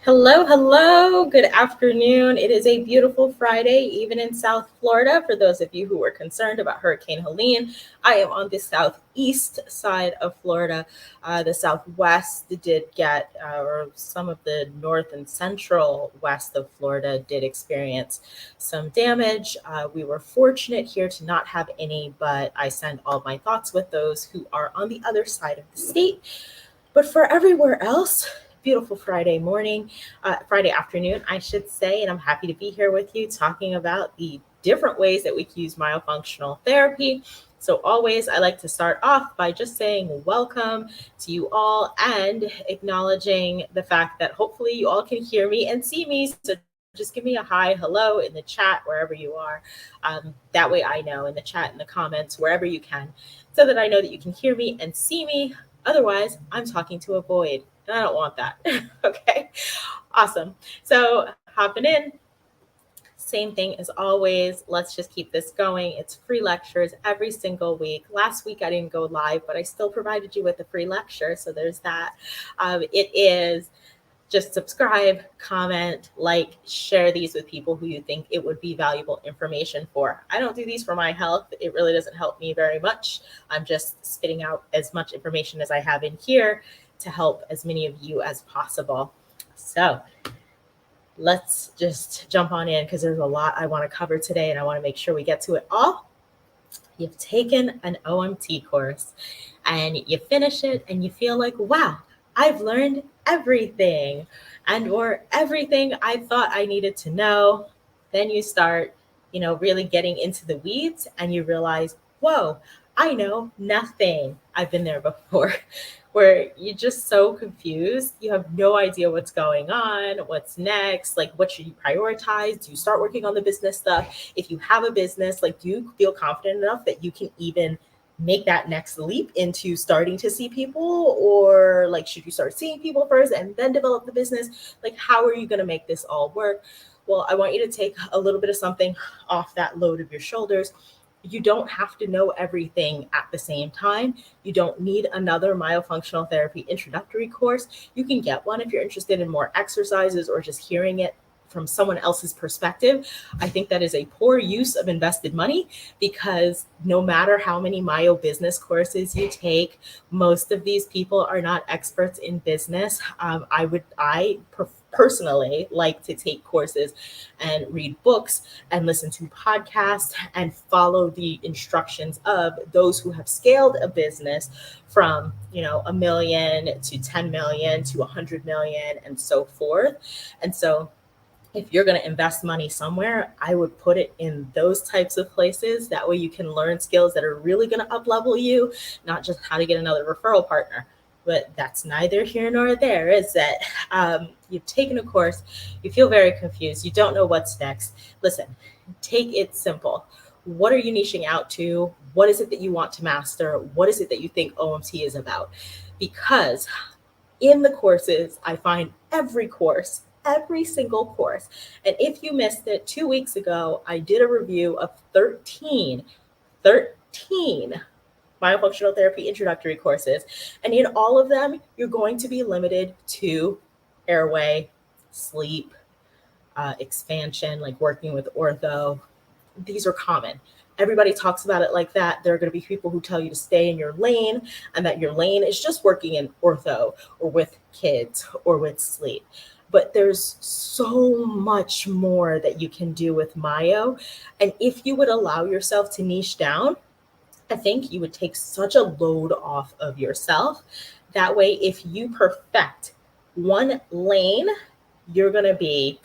Hello, hello. Good afternoon. It is a beautiful Friday, even in South Florida. For those of you who were concerned about Hurricane Helene, I am on the southeast side of Florida. The southwest did get, or some of the north and central west of Florida did experience some damage. We were fortunate here to not have any, but I send all my thoughts with those who are on the other side of the state. But for everywhere else, beautiful Friday afternoon, I should say, and I'm happy to be here with you talking about the different ways that we can use myofunctional therapy. So always, I like to start off by just saying welcome to you all and acknowledging the fact that hopefully you all can hear me and see me. So just give me a hi, hello in the chat, wherever you are. That way I know in the chat, in the comments, wherever you can, so that I know that you can hear me and see me. Otherwise, I'm talking to a void, and I don't want that. Okay, awesome. So hopping in, same thing as always. Let's just keep this going. It's free lectures every single week. Last week I didn't go live, but I still provided you with a free lecture. So there's that. It is just subscribe, comment, like, share these with people who you think it would be valuable information for. I don't do these for my health. It really doesn't help me very much. I'm just spitting out as much information as I have in here to help as many of you as possible. So let's just jump on in because there's a lot I want to cover today and I want to make sure we get to it all. You've taken an OMT course and you finish it and you feel like, wow, I've learned everything or everything I thought I needed to know. Then you start, really getting into the weeds and you realize, whoa, I know nothing. I've been there before where you're just so confused. You have no idea what's going on, what's next, like what should you prioritize? Do you start working on the business stuff? If you have a business, like do you feel confident enough that you can even make that next leap into starting to see people, or like should you start seeing people first and then develop the business? Like how are you going to make this all work? Well, I want you to take a little bit of something off that load of your shoulders. You don't have to know everything at the same time. You don't need another myofunctional therapy introductory course. You can get one if you're interested in more exercises or just hearing it from someone else's perspective. I think that is a poor use of invested money because no matter how many myo business courses you take, most of these people are not experts in business. I personally like to take courses and read books and listen to podcasts and follow the instructions of those who have scaled a business from, a million to 10 million to 100 million and so forth. And so if you're going to invest money somewhere, I would put it in those types of places. That way you can learn skills that are really going to up level you, not just how to get another referral partner. But that's neither here nor there, is that you've taken a course, you feel very confused, you don't know what's next. Listen, take it simple. What are you niching out to? What is it that you want to master? What is it that you think OMT is about? Because in the courses, I find every single course. And if you missed it, 2 weeks ago, I did a review of 13 myofunctional therapy introductory courses. And in all of them, you're going to be limited to airway, sleep, expansion, like working with ortho. These are common. Everybody talks about it like that. There are going to be people who tell you to stay in your lane and that your lane is just working in ortho or with kids or with sleep. But there's so much more that you can do with myo. And if you would allow yourself to niche down, I think you would take such a load off of yourself. That way, if you perfect one lane, you're going to be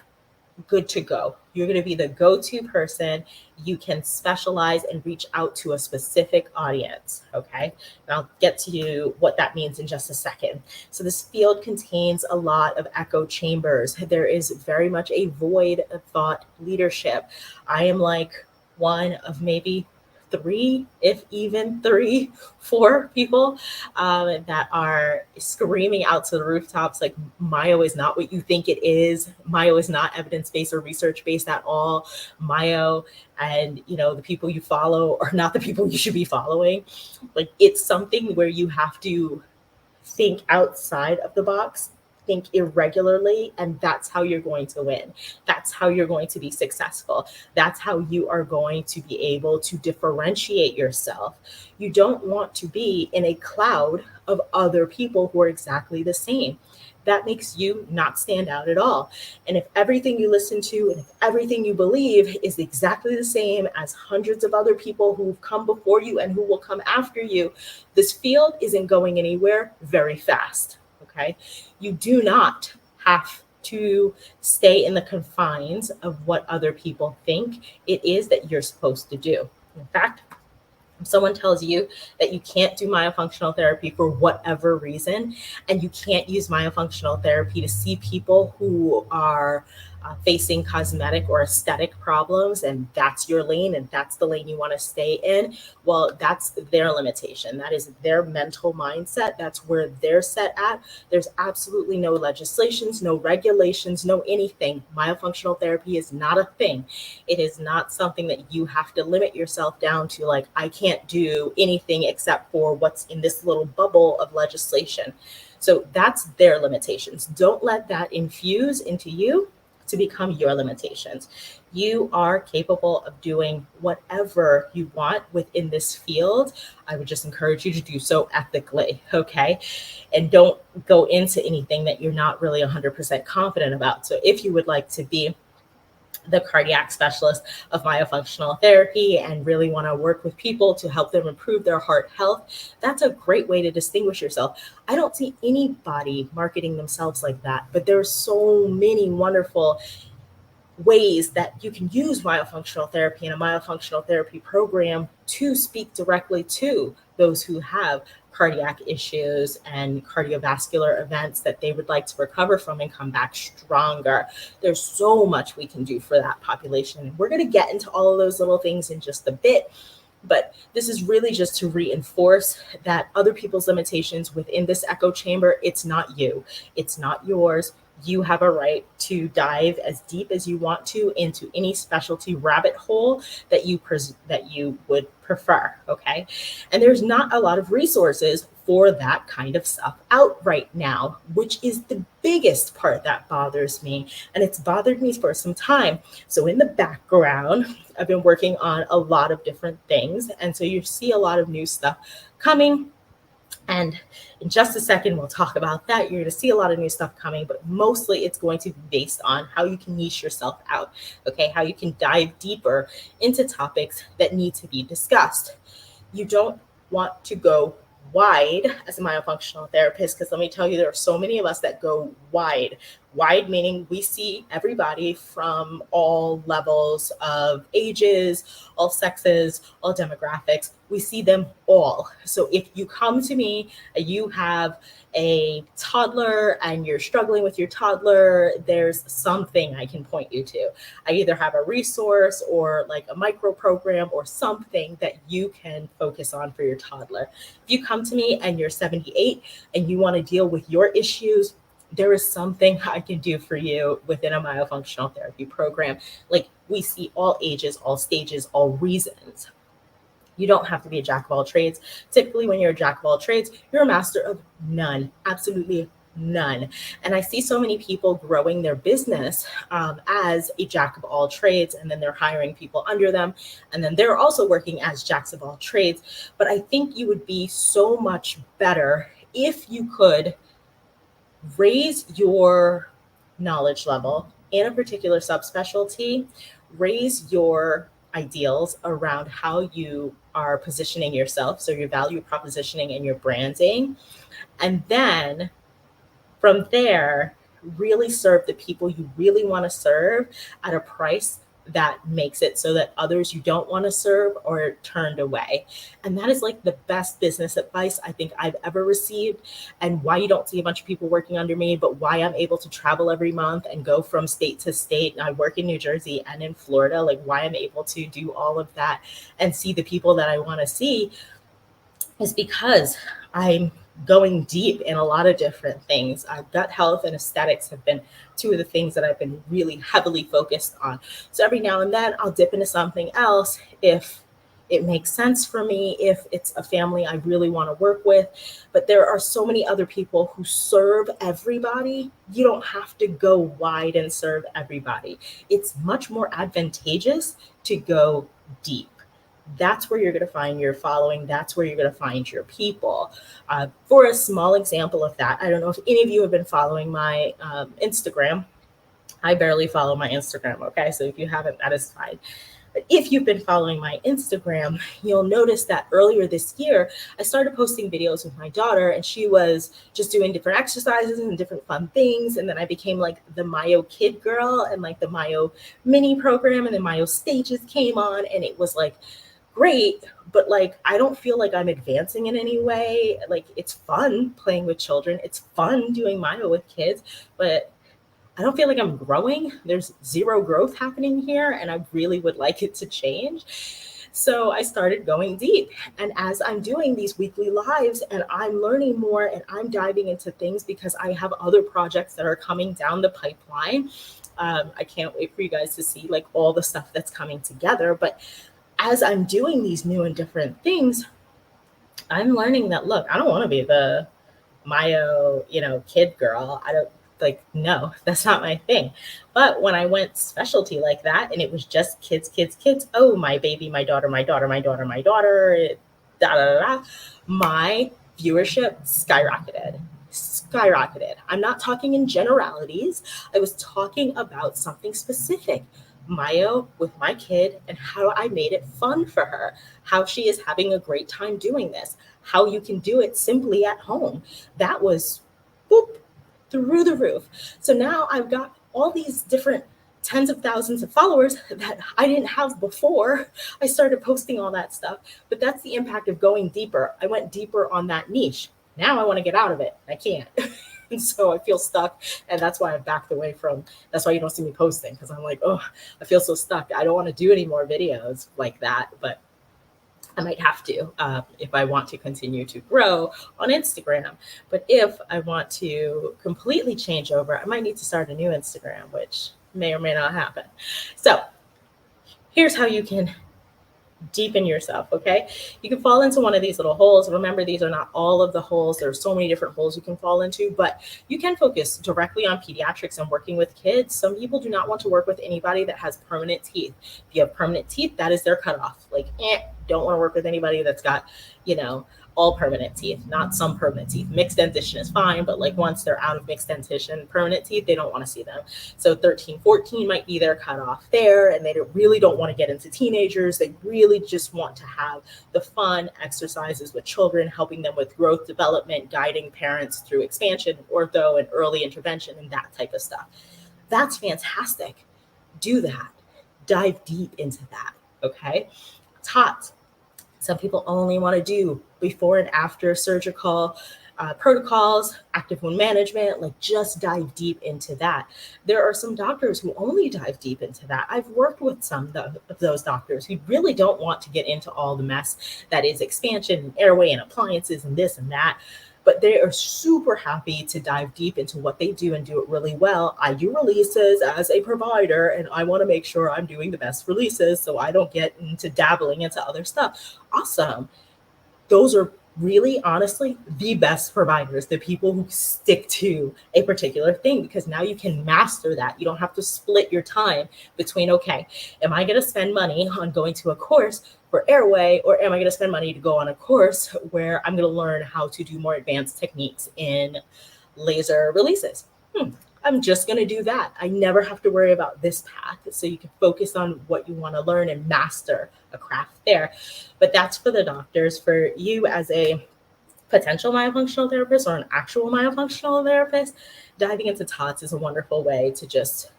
good to go. You're going to be the go-to person. You can specialize and reach out to a specific audience. Okay. And I'll get to you what that means in just a second. So this field contains a lot of echo chambers. There is very much a void of thought leadership. I am like one of maybe 3, if even 3, 4 people that are screaming out to the rooftops like myo is not what you think it is. Myo is not evidence-based or research-based at all. Myo and the people you follow are not the people you should be following. Like it's something where you have to think outside of the box think irregularly, and that's how you're going to win. That's how you're going to be successful. That's how you are going to be able to differentiate yourself. You don't want to be in a cloud of other people who are exactly the same. That makes you not stand out at all. And if everything you listen to and if everything you believe is exactly the same as hundreds of other people who've come before you and who will come after you, this field isn't going anywhere very fast. Okay. You do not have to stay in the confines of what other people think it is that you're supposed to do. In fact, if someone tells you that you can't do myofunctional therapy for whatever reason, and you can't use myofunctional therapy to see people who are facing cosmetic or aesthetic problems, and that's your lane and that's the lane you want to stay in, well, that's their limitation. That is their mental mindset. That's where they're set at. There's absolutely no legislations, no regulations, no anything. Myofunctional therapy is not a thing. It is not something that you have to limit yourself down to, like, I can't do anything except for what's in this little bubble of legislation. So that's their limitations. Don't let that infuse into you to become your limitations. You are capable of doing whatever you want within this field. I would just encourage you to do so ethically, okay? And don't go into anything that you're not really 100% confident about. So if you would like to be the cardiac specialist of myofunctional therapy and really want to work with people to help them improve their heart health, that's a great way to distinguish yourself. I don't see anybody marketing themselves like that, but there are so many wonderful ways that you can use myofunctional therapy and a myofunctional therapy program to speak directly to those who have cardiac issues and cardiovascular events that they would like to recover from and come back stronger. There's so much we can do for that population. We're going to get into all of those little things in just a bit. But this is really just to reinforce that other people's limitations within this echo chamber, it's not you. It's not yours. You have a right to dive as deep as you want to into any specialty rabbit hole that you would prefer, okay? And there's not a lot of resources for that kind of stuff out right now, which is the biggest part that bothers me. And it's bothered me for some time. So in the background, I've been working on a lot of different things. And so you see a lot of new stuff coming. And in just a second, we'll talk about that. You're going to see a lot of new stuff coming, but mostly it's going to be based on how you can niche yourself out, okay? How you can dive deeper into topics that need to be discussed. You don't want to go wide as a myofunctional therapist, because let me tell you, there are so many of us that go wide. Wide meaning we see everybody from all levels of ages, all sexes, all demographics. We see them all. So if you come to me and you have a toddler and you're struggling with your toddler, there's something I can point you to. I either have a resource or like a micro program or something that you can focus on for your toddler. If you come to me and you're 78 and you want to deal with your issues, there is something I can do for you within a myofunctional therapy program. Like, we see all ages, all stages, all reasons. You don't have to be a jack of all trades. Typically, when you're a jack of all trades, you're a master of none, absolutely none. And I see so many people growing their business as a jack of all trades, and then they're hiring people under them, and then they're also working as jacks of all trades. But I think you would be so much better if you could raise your knowledge level in a particular subspecialty, raise your ideals around how you are positioning yourself, so your value propositioning and your branding, and then from there, really serve the people you really want to serve at a price that makes it so that others you don't want to serve are turned away. And that is like the best business advice I think I've ever received, and why you don't see a bunch of people working under me, but why I'm able to travel every month and go from state to state. And I work in New Jersey and in Florida, like why I'm able to do all of that and see the people that I want to see is because I'm going deep in a lot of different things. Gut health and aesthetics have been two of the things that I've been really heavily focused on. So every now and then I'll dip into something else if It makes sense for me if it's a family I really want to work with. But there are so many other people who serve everybody. You don't have to go wide and serve everybody. It's much more advantageous to go deep. That's where you're going to find your following. That's where you're going to find your people. For a small example of that, I don't know if any of you have been following my Instagram. I barely follow my Instagram, okay? So if you haven't, that is fine. But if you've been following my Instagram, you'll notice that earlier this year, I started posting videos with my daughter, and she was just doing different exercises and different fun things. And then I became like the Myo Kid girl, and like the Myo mini program, and the Myo stages came on, and it was like great, but like I don't feel like I'm advancing in any way. Like, it's fun playing with children, it's fun doing Myo with kids, but I don't feel like I'm growing. There's zero growth happening here, and I really would like it to change. So I started going deep. And as I'm doing these weekly lives and I'm learning more and I'm diving into things because I have other projects that are coming down the pipeline. I can't wait for you guys to see like all the stuff that's coming together. But as I'm doing these new and different things, I'm learning that, look, I don't want to be the Myo, kid girl. I don't like, no, that's not my thing. But when I went specialty like that and it was just kids, oh, my baby, my daughter, da da da, my viewership skyrocketed. I'm not talking in generalities. I was talking about something specific. Myo with my kid and how I made it fun for her, how she is having a great time doing this, how you can do it simply at home. That was boop, through the roof. So now I've got all these different tens of thousands of followers that I didn't have before I started posting all that stuff. But that's the impact of going deeper. I went deeper on that niche. Now I want to get out of it. I can't. And so I feel stuck. And that's why I've backed away from, that's why you don't see me posting, because I'm like, oh, I feel so stuck. I don't want to do any more videos like that. But I might have to if I want to continue to grow on Instagram. But if I want to completely change over, I might need to start a new Instagram, which may or may not happen. So here's how you can deepen yourself, okay? You can fall into one of these little holes. Remember, these are not all of the holes. There are so many different holes you can fall into, but you can focus directly on pediatrics and working with kids. Some people do not want to work with anybody that has permanent teeth. If you have permanent teeth, that is their cutoff. Like, don't want to work with anybody that's got, all permanent teeth, not some permanent teeth. Mixed dentition is fine, but like once they're out of mixed dentition, permanent teeth, they don't want to see them. So 13, 14 might be their cutoff there, and they really don't want to get into teenagers. They really just want to have the fun exercises with children, helping them with growth development, guiding parents through expansion, ortho, and early intervention, and that type of stuff. That's fantastic. Do that. Dive deep into that, okay? TOTS. Some people only want to do before and after surgical protocols, active wound management, like just dive deep into that. There are some doctors who only dive deep into that. I've worked with some of those doctors who really don't want to get into all the mess that is expansion and airway and appliances and this and that. But they are super happy to dive deep into what they do and do it really well. I do releases as a provider, and I want to make sure I'm doing the best releases so I don't get into dabbling into other stuff. Awesome. Those are really, honestly, the best providers, the people who stick to a particular thing, because now you can master that. You don't have to split your time between, okay, am I going to spend money on going to a course for airway, or am I going to spend money to go on a course where I'm going to learn how to do more advanced techniques in laser releases? I'm just going to do that. I never have to worry about this path. So you can focus on what you want to learn and master a craft there. But that's for the doctors. For you as a potential myofunctional therapist or an actual myofunctional therapist, diving into TOTS is a wonderful way to just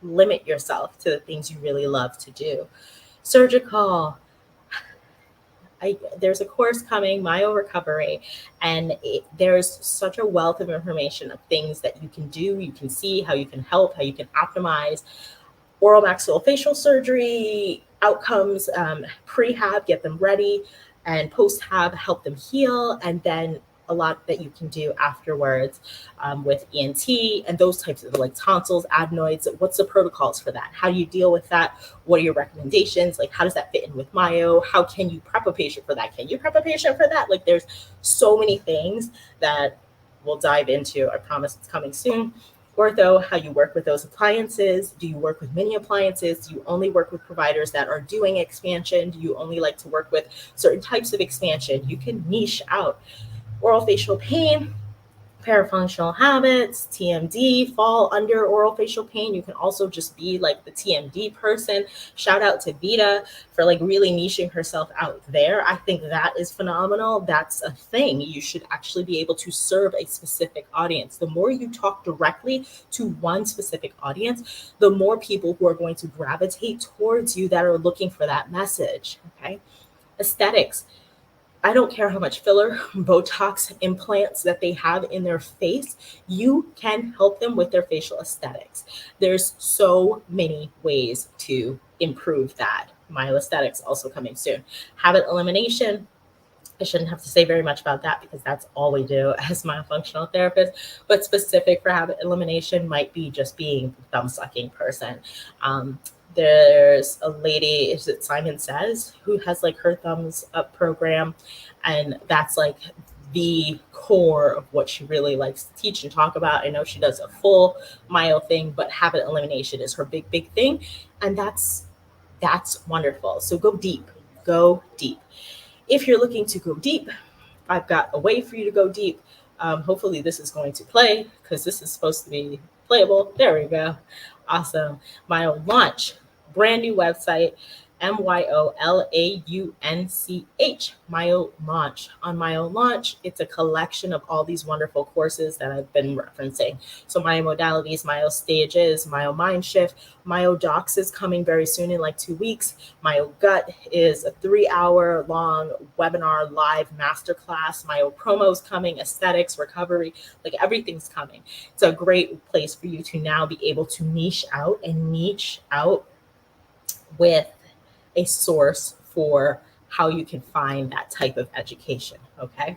limit yourself to the things you really love to do. Surgical. There's a course coming, Myo Recovery, and there's such a wealth of information of things that you can do, you can see, how you can help, how you can optimize oral maxillofacial surgery outcomes, prehab, get them ready, and post-hab, help them heal, and then a lot that you can do afterwards with ENT and those types of like tonsils, adenoids. What's the protocols for that? How do you deal with that? What are your recommendations? Like, how does that fit in with myo? How can you prep a patient for that? Can you prep a patient for that? Like, there's so many things that we'll dive into. I promise it's coming soon. Ortho, how you work with those appliances. Do you work with mini appliances? Do you only work with providers that are doing expansion? Do you only like to work with certain types of expansion? You can niche out. Oral facial pain, parafunctional habits, TMD fall under oral facial pain. You can also just be like the TMD person. Shout out to Vita for like really niching herself out there. I think that is phenomenal. That's a thing. You should actually be able to serve a specific audience. The more you talk directly to one specific audience, the more people who are going to gravitate towards you that are looking for that message. Okay. Aesthetics. I don't care how much filler, Botox, implants that they have in their face, you can help them with their facial aesthetics. There's so many ways to improve that. Myoaesthetics also coming soon. Habit elimination. I shouldn't have to say very much about that because that's all we do as myofunctional therapists. But specific for habit elimination might be just being a thumb sucking person. There's a lady, is it Simon Says, who has like her thumbs up program, and that's like the core of what she really likes to teach and talk about. I know she does a full myo thing, but habit elimination is her big thing, and that's wonderful. So go deep. If you're looking to go deep, I've got a way for you to go deep. Hopefully this is going to play because this is supposed to be playable. There we go. Awesome. Myo Launch, brand new website, MYOLAUNCH, Myo Launch. On Myo Launch, it's a collection of all these wonderful courses that I've been referencing. So myo modalities, myo stages, myo mind shift, myo docs is coming very soon in like 2 weeks. Myo gut is a 3-hour long webinar live masterclass. Myo promos coming, aesthetics, recovery, like everything's coming. It's a great place for you to now be able to niche out with a source for how you can find that type of education. Okay.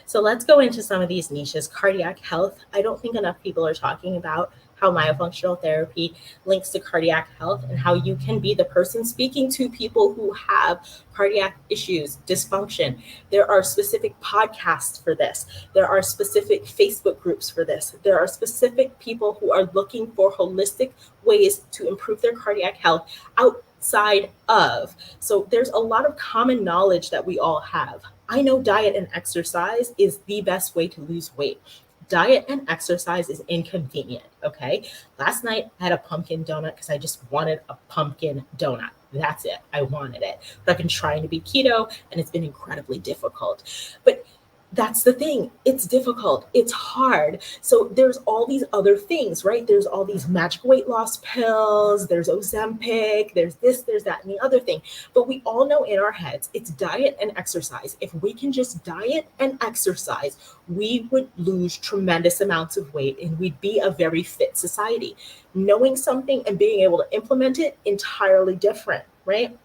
So let's go into some of these niches. Cardiac health. I don't think enough people are talking about how myofunctional therapy links to cardiac health and how you can be the person speaking to people who have cardiac issues, dysfunction. There are specific podcasts for this. There are specific Facebook groups for this. There are specific people who are looking for holistic ways to improve their cardiac health outside of. So there's a lot of common knowledge that we all have. I know diet and exercise is the best way to lose weight. Diet and exercise is inconvenient, okay? Last night I had a pumpkin donut because I just wanted a pumpkin donut. That's it. I wanted it. But I've been trying to be keto and it's been incredibly difficult. But that's the thing. It's difficult. It's hard. So there's all these other things, right? There's all these magic weight loss pills. There's Ozempic. There's this, there's that, and the other thing. But we all know in our heads, it's diet and exercise. If we can just diet and exercise, we would lose tremendous amounts of weight and we'd be a very fit society. Knowing something and being able to implement it, entirely different, right?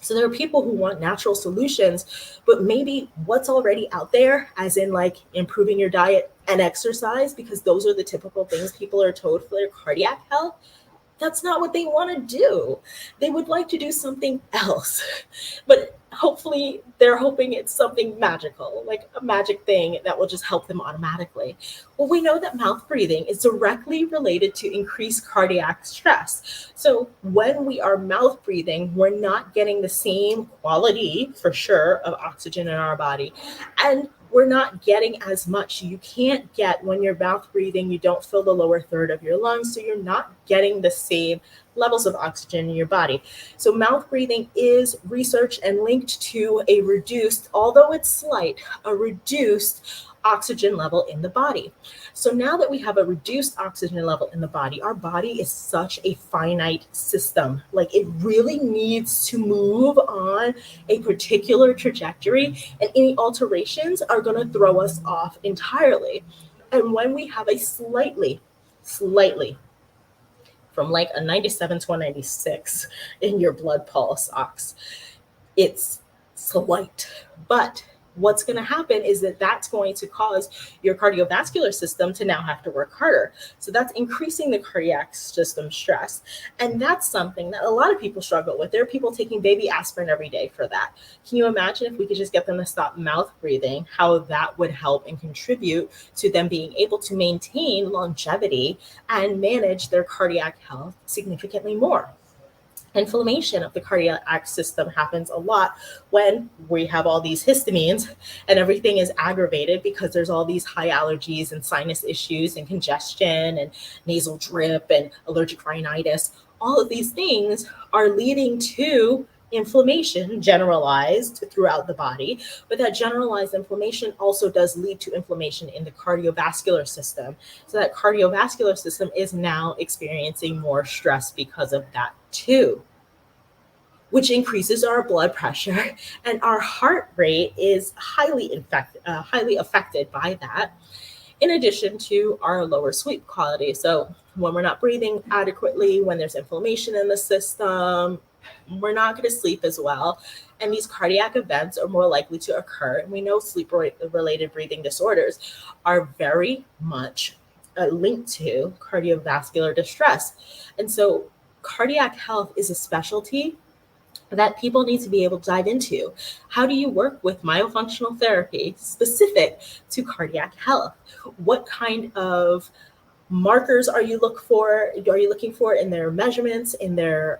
So there are people who want natural solutions, but maybe what's already out there, as in like improving your diet and exercise, because those are the typical things people are told for their cardiac health, that's not what they want to do. They would like to do something else. But hopefully they're hoping it's something magical, like a magic thing that will just help them automatically. Well, we know that mouth breathing is directly related to increased cardiac stress. So when we are mouth breathing, we're not getting the same quality, for sure, of oxygen in our body. And we're not getting as much. You can't get, when you're mouth breathing, you don't fill the lower third of your lungs, so you're not getting the same levels of oxygen in your body. So mouth breathing is researched and linked to a reduced, although it's slight, a reduced oxygen level in the body. So now that we have a reduced oxygen level in the body, our body is such a finite system. Like it really needs to move on a particular trajectory, and any alterations are going to throw us off entirely. And when we have a slightly, from like a 97 to a 96 in your blood pulse ox, it's slight, but what's going to happen is that that's going to cause your cardiovascular system to now have to work harder. So that's increasing the cardiac system stress. And that's something that a lot of people struggle with. There are people taking baby aspirin every day for that. Can you imagine if we could just get them to stop mouth breathing, how that would help and contribute to them being able to maintain longevity and manage their cardiac health significantly more? Inflammation of the cardiac system happens a lot when we have all these histamines and everything is aggravated because there's all these high allergies and sinus issues and congestion and nasal drip and allergic rhinitis. All of these things are leading to inflammation generalized throughout the body, but that generalized inflammation also does lead to inflammation in the cardiovascular system. So that cardiovascular system is now experiencing more stress because of that too, which increases our blood pressure, and our heart rate is highly affected by that, in addition to our lower sleep quality. So when we're not breathing adequately, when there's inflammation in the system, we're not going to sleep as well. And these cardiac events are more likely to occur. And we know sleep related breathing disorders are very much linked to cardiovascular distress. And so cardiac health is a specialty that people need to be able to dive into. How do you work with myofunctional therapy specific to cardiac health? What kind of markers are you looking for in their measurements, in their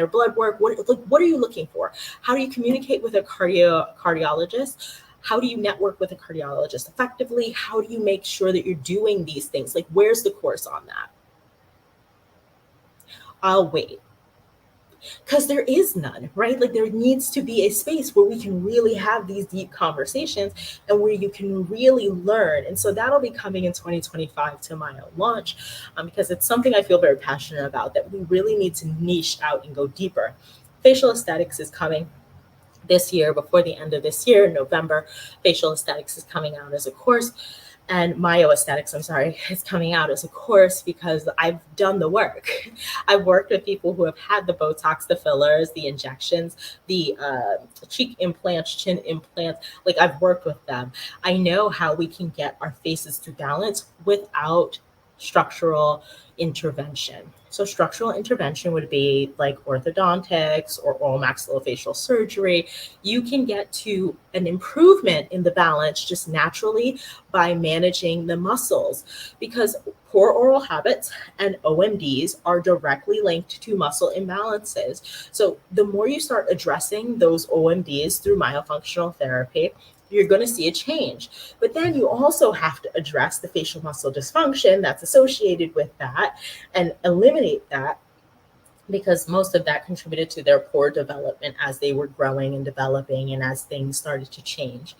blood work? What are you looking for? How do you communicate with a cardiologist? How do you network with a cardiologist effectively? How do you make sure that you're doing these things? Like, where's the course on that? I'll wait. Because there is none, right? Like, there needs to be a space where we can really have these deep conversations and where you can really learn. And so that'll be coming in 2025 to my own launch, because it's something I feel very passionate about, that we really need to niche out and go deeper. Facial aesthetics is coming this year, before the end of this year, November. Facial aesthetics is coming out as a course. And myoaesthetics, is coming out as a course because I've done the work. I've worked with people who have had the Botox, the fillers, the injections, the cheek implants, chin implants. Like, I've worked with them. I know how we can get our faces to balance without structural intervention. So structural intervention would be like orthodontics or oral maxillofacial surgery. You can get to an improvement in the balance just naturally by managing the muscles, because poor oral habits and OMDs are directly linked to muscle imbalances. So the more you start addressing those OMDs through myofunctional therapy, you're going to see a change. But then you also have to address the facial muscle dysfunction that's associated with that and eliminate that, because most of that contributed to their poor development as they were growing and developing and as things started to change.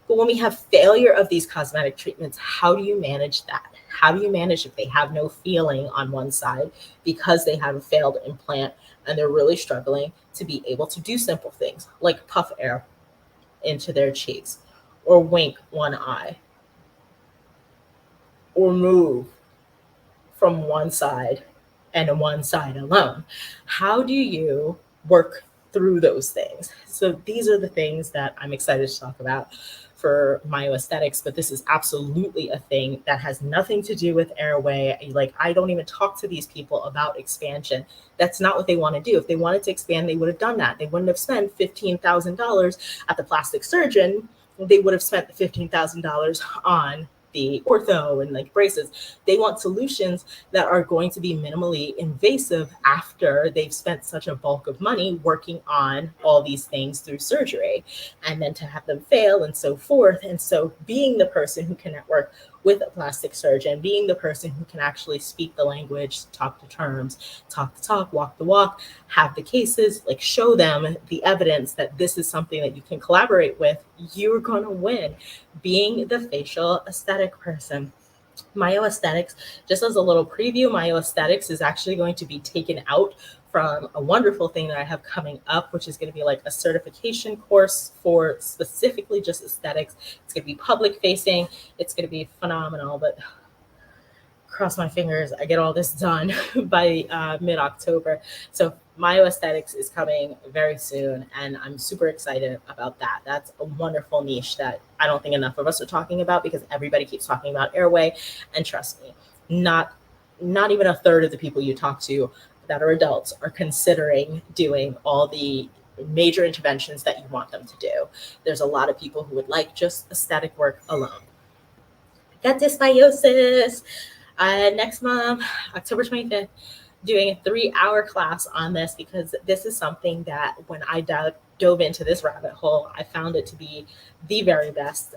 But when we have failure of these cosmetic treatments, how do you manage that? How do you manage if they have no feeling on one side because they have a failed implant and they're really struggling to be able to do simple things like puff air into their cheeks, or wink one eye, or move from one side and one side alone? How do you work through those things? So these are the things that I'm excited to talk about for myoaesthetics, but this is absolutely a thing that has nothing to do with Airway. Like, I don't even talk to these people about expansion. That's not what they want to do. If they wanted to expand, they would have done that. They wouldn't have spent $15,000 at the plastic surgeon. They would have spent the $15,000 on the ortho and like braces. They want solutions that are going to be minimally invasive after they've spent such a bulk of money working on all these things through surgery, and then to have them fail and so forth. And so being the person who can network with a plastic surgeon, being the person who can actually speak the language, talk the terms, talk the talk, walk the walk, have the cases, like show them the evidence that this is something that you can collaborate with, you're going to win. Being the facial aesthetic person. Myoaesthetics, just as a little preview, myoaesthetics is actually going to be taken out from a wonderful thing that I have coming up, which is going to be like a certification course for specifically just aesthetics. It's going to be public facing. It's going to be phenomenal, but cross my fingers, I get all this done by mid-October. So Myoaesthetics is coming very soon, and I'm super excited about that. That's a wonderful niche that I don't think enough of us are talking about, because everybody keeps talking about Airway, and trust me, not even a third of the people you talk to that are adults are considering doing all the major interventions that you want them to do. There's a lot of people who would like just aesthetic work alone. Got dysbiosis. Next month, October 25th, doing a 3-hour class on this, because this is something that when I dove into this rabbit hole, I found it to be the very best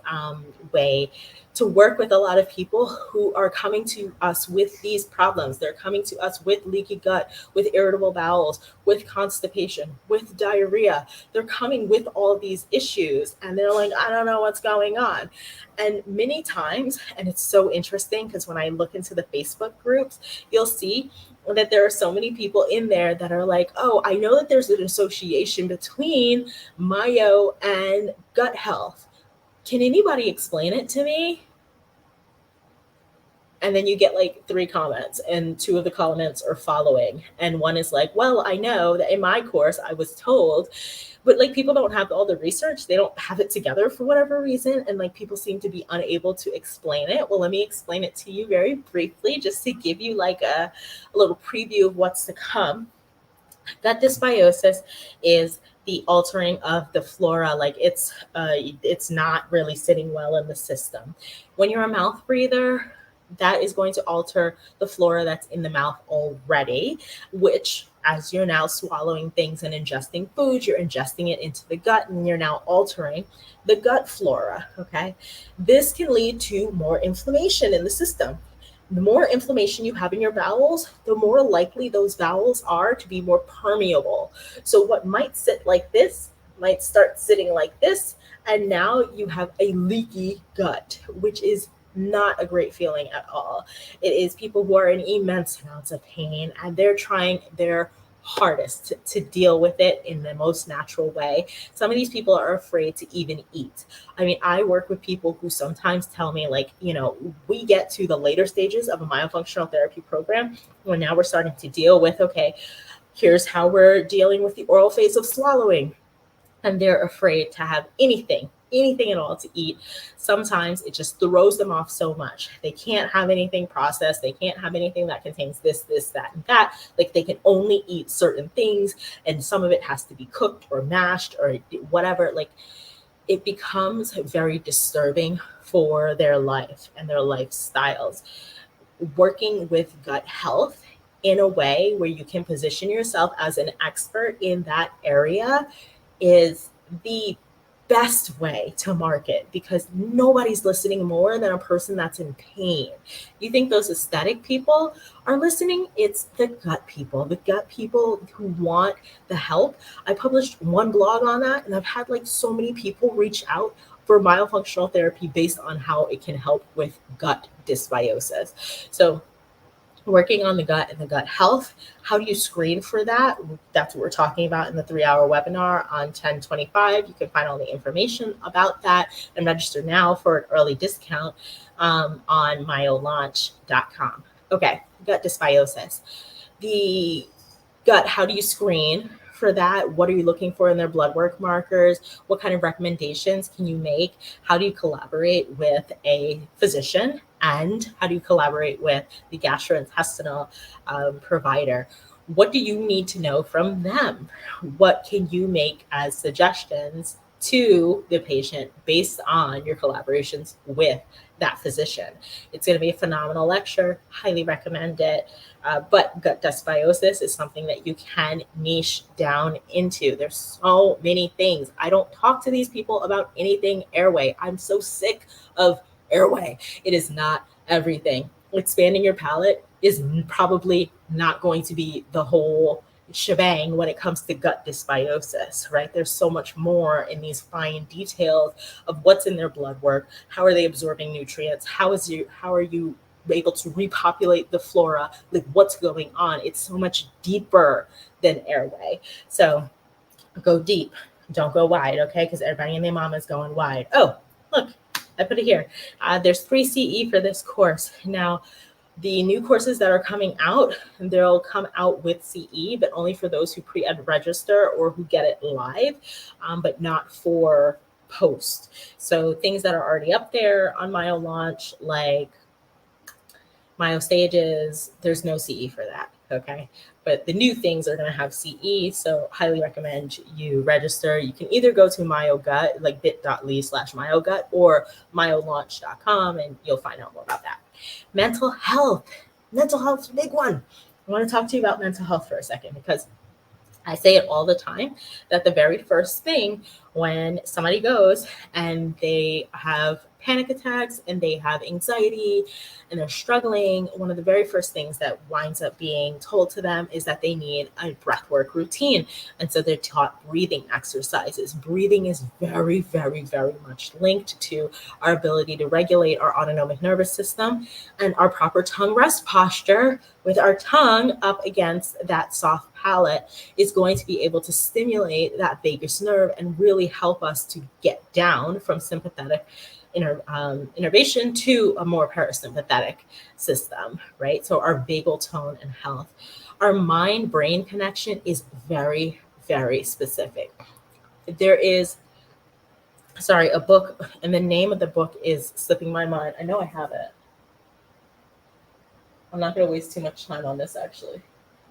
way to work with a lot of people who are coming to us with these problems. They're coming to us with leaky gut, with irritable bowels, with constipation, with diarrhea. They're coming with all these issues, and they're like, I don't know what's going on. And many times, and it's so interesting because when I look into the Facebook groups, you'll see that there are so many people in there that are like, oh, I know that there's an association between myo and gut health. Can anybody explain it to me? And then you get like 3 comments, and 2 of the comments are following. And one is like, well, I know that in my course I was told, but like people don't have all the research, they don't have it together for whatever reason, and like people seem to be unable to explain it. Well, let me explain it to you very briefly, just to give you like a little preview of what's to come. Gut dysbiosis is the altering of the flora. Like it's not really sitting well in the system. When you're a mouth breather, that is going to alter the flora that's in the mouth already, which, as you're now swallowing things and ingesting food, you're ingesting it into the gut, and you're now altering the gut flora. Okay. This can lead to more inflammation in the system. The more inflammation you have in your bowels, the more likely those bowels are to be more permeable. So what might sit like this might start sitting like this, and now you have a leaky gut, which is not a great feeling at all. It is people who are in immense amounts of pain, and they're trying their hardest to deal with it in the most natural way. Some of these people are afraid to even eat. I mean, I work with people who sometimes tell me, like, we get to the later stages of a myofunctional therapy program when now we're starting to deal with, okay, here's how we're dealing with the oral phase of swallowing. And they're afraid to have anything at all to eat. Sometimes it just throws them off so much. They can't have anything processed. They can't have anything that contains this, that, and that. Like, they can only eat certain things, and some of it has to be cooked or mashed or whatever. Like, it becomes very disturbing for their life and their lifestyles. Working with gut health in a way where you can position yourself as an expert in that area is the best way to market, because nobody's listening more than a person that's in pain. You think those aesthetic people are listening? It's the gut people who want the help. I published one blog on that, and I've had like so many people reach out for myofunctional therapy based on how it can help with gut dysbiosis. So working on the gut and the gut health. How do you screen for that? That's what we're talking about in the 3-hour webinar on 10/25. You can find all the information about that and register now for an early discount on myolaunch.com. Okay, gut dysbiosis. The gut, how do you screen for that? What are you looking for in their blood work markers? What kind of recommendations can you make? How do you collaborate with a physician? And how do you collaborate with the gastrointestinal provider? What do you need to know from them? What can you make as suggestions to the patient based on your collaborations with that physician? It's going to be a phenomenal lecture. Highly recommend it. But gut dysbiosis is something that you can niche down into. There's so many things. I don't talk to these people about anything Airway. I'm so sick of Airway. It is not everything. Expanding your palate is probably not going to be the whole shebang when it comes to gut dysbiosis, right? There's so much more in these fine details of what's in their blood work. How are they absorbing nutrients? How are you able to repopulate the flora? Like, what's going on? It's so much deeper than Airway. So go deep, don't go wide, okay? Because everybody and their mama is going wide. Oh, look, I put it here. There's 3 CE for this course. Now, The new courses that are coming out, they'll come out with CE, but only for those who pre-ed register or who get it live, but not for post. So things that are already up there on Myo launch, like Myo stages, there's no CE for that, okay? But the new things are going to have CE, so highly recommend you register. You can either go to MyoGut, like bit.ly/MyoGut, or myolaunch.com, and you'll find out more about that. Mental health. Mental health is a big one. I want to talk to you about mental health for a second, because I say it all the time that the very first thing when somebody goes and they have panic attacks and they have anxiety and they're struggling, one of the very first things that winds up being told to them is that they need a breathwork routine. And so they're taught breathing exercises. Breathing is very, very, very much linked to our ability to regulate our autonomic nervous system, and our proper tongue rest posture with our tongue up against that soft palate is going to be able to stimulate that vagus nerve and really help us to get down from sympathetic innervation to a more parasympathetic system, right? So our vagal tone and health. Our mind-brain connection is very, very specific. There is, a book, and the name of the book is slipping my mind. I know I have it. I'm not going to waste too much time on this, actually.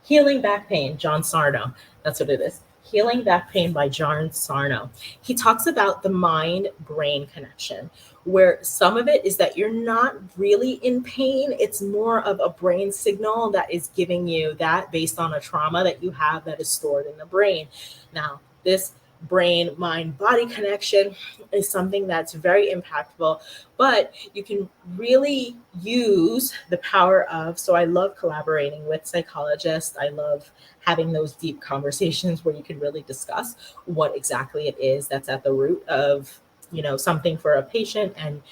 Healing Back Pain, John Sarno. That's what it is. Healing Back Pain by John Sarno. He talks about the mind-brain connection, where some of it is that you're not really in pain. It's more of a brain signal that is giving you that based on a trauma that you have that is stored in the brain. Now, this brain, mind, body connection is something that's very impactful, but you can really use the power of, so I love collaborating with psychologists. I love having those deep conversations where you can really discuss what exactly it is that's at the root of, something for a patient and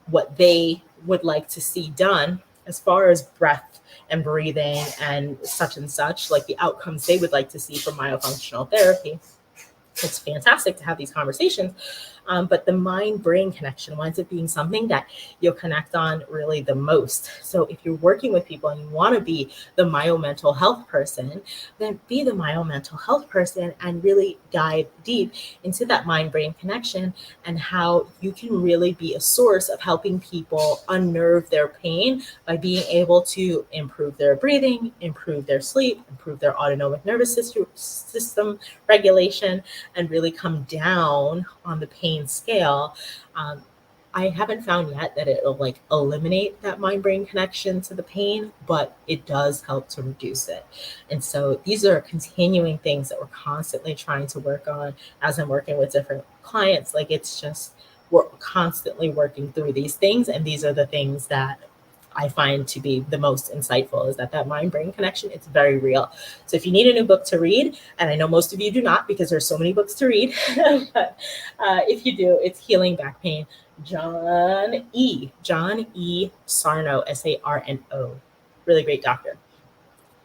what they would like to see done as far as breath and breathing and such, like the outcomes they would like to see from myofunctional therapy. It's fantastic to have these conversations, but the mind-brain connection winds up being something that you'll connect on really the most. So if you're working with people and you want to be the myo-mental health person, then be the myo-mental health person and really dive deep into that mind-brain connection and how you can really be a source of helping people unnerve their pain by being able to improve their breathing, improve their sleep, improve their autonomic nervous system regulation, and really come down on the pain scale. I haven't found yet that it'll eliminate that mind-brain connection to the pain, but it does help to reduce it. And so these are continuing things that we're constantly trying to work on as I'm working with different clients. It's just, we're constantly working through these things. And these are the things that I find to be the most insightful, is that mind-brain connection, it's very real. So if you need a new book to read, and I know most of you do not because there's so many books to read, but if you do, it's Healing Back Pain, John E. Sarno, Sarno. Really great doctor.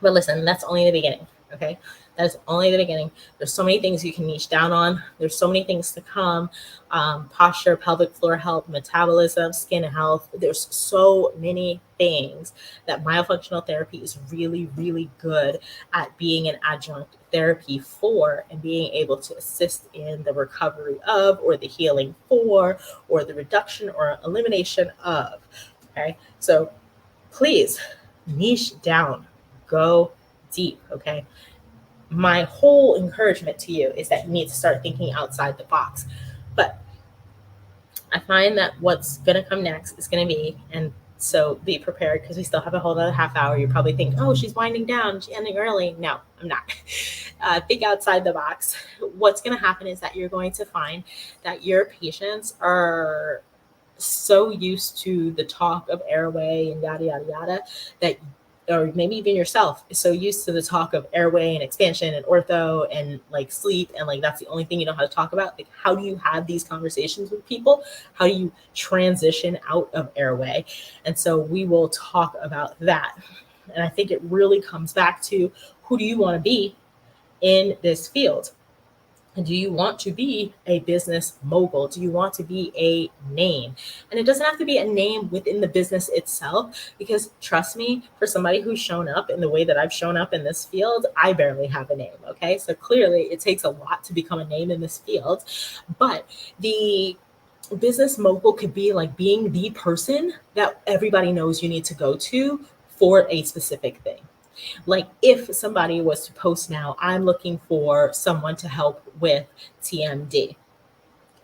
But listen, that's only the beginning, okay? That's only the beginning. There's so many things you can niche down on. There's so many things to come. Posture, pelvic floor health, metabolism, skin health. There's so many things that myofunctional therapy is really, really good at being an adjunct therapy for, and being able to assist in the recovery of, or the healing for, or the reduction or elimination of. Okay, so please niche down, go deep. Okay. My whole encouragement to you is that you need to start thinking outside the box. But I find that what's going to come next is going to be, and so be prepared because we still have a whole other half hour. You probably think, oh, she's winding down, she's ending early. No, I'm not. Think outside the box. What's going to happen is that you're going to find that your patients are so used to the talk of Airway and yada, yada, yada, that, or maybe even yourself is so used to the talk of Airway and expansion and ortho and sleep, and that's the only thing you know how to talk about. How do you have these conversations with people? How do you transition out of Airway? And so we will talk about that. And I think it really comes back to, who do you want to be in this field? Do you want to be a business mogul? Do you want to be a name? And it doesn't have to be a name within the business itself, because trust me, for somebody who's shown up in the way that I've shown up in this field, I barely have a name. Okay. So clearly it takes a lot to become a name in this field. But the business mogul could be like being the person that everybody knows you need to go to for a specific thing. Like if somebody was to post now, I'm looking for someone to help with TMD.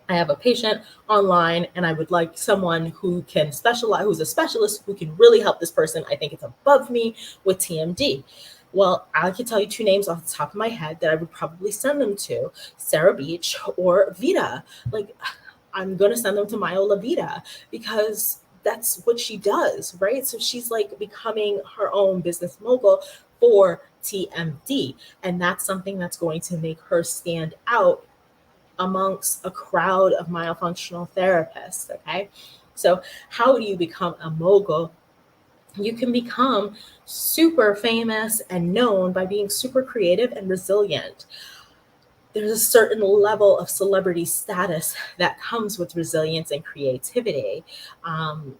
I have a patient online and I would like someone who can specialize, who's a specialist, who can really help this person. I think it's above me with TMD. Well, I can tell you two names off the top of my head that I would probably send them to: Sarah Beach or Vita. Like, I'm going to send them to Myola Vita because that's what she does, right? So she's like becoming her own business mogul for TMD. And that's something that's going to make her stand out amongst a crowd of myofunctional therapists. Okay. So, how do you become a mogul? You can become super famous and known by being super creative and resilient. There's a certain level of celebrity status that comes with resilience and creativity. Um,